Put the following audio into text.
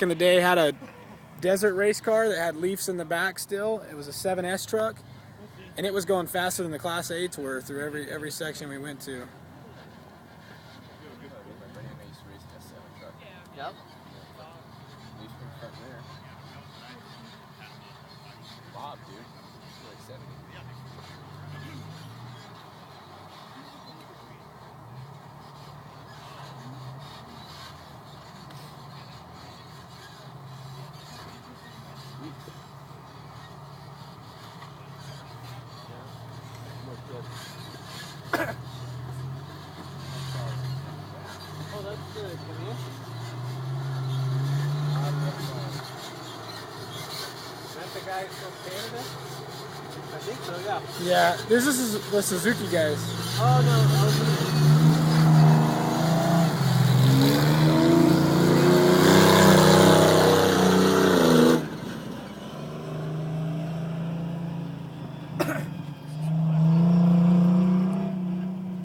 in the day had a desert race car that had leafs in the back still. It was a 7S truck, and it was going faster than the Class 8s were through every section we went to. Yep. Bob, dude. Like 70. Oh, that's the Camille? That's the guy from Canada? I think so, yeah. Yeah, this is the Suzuki guys. Oh, no.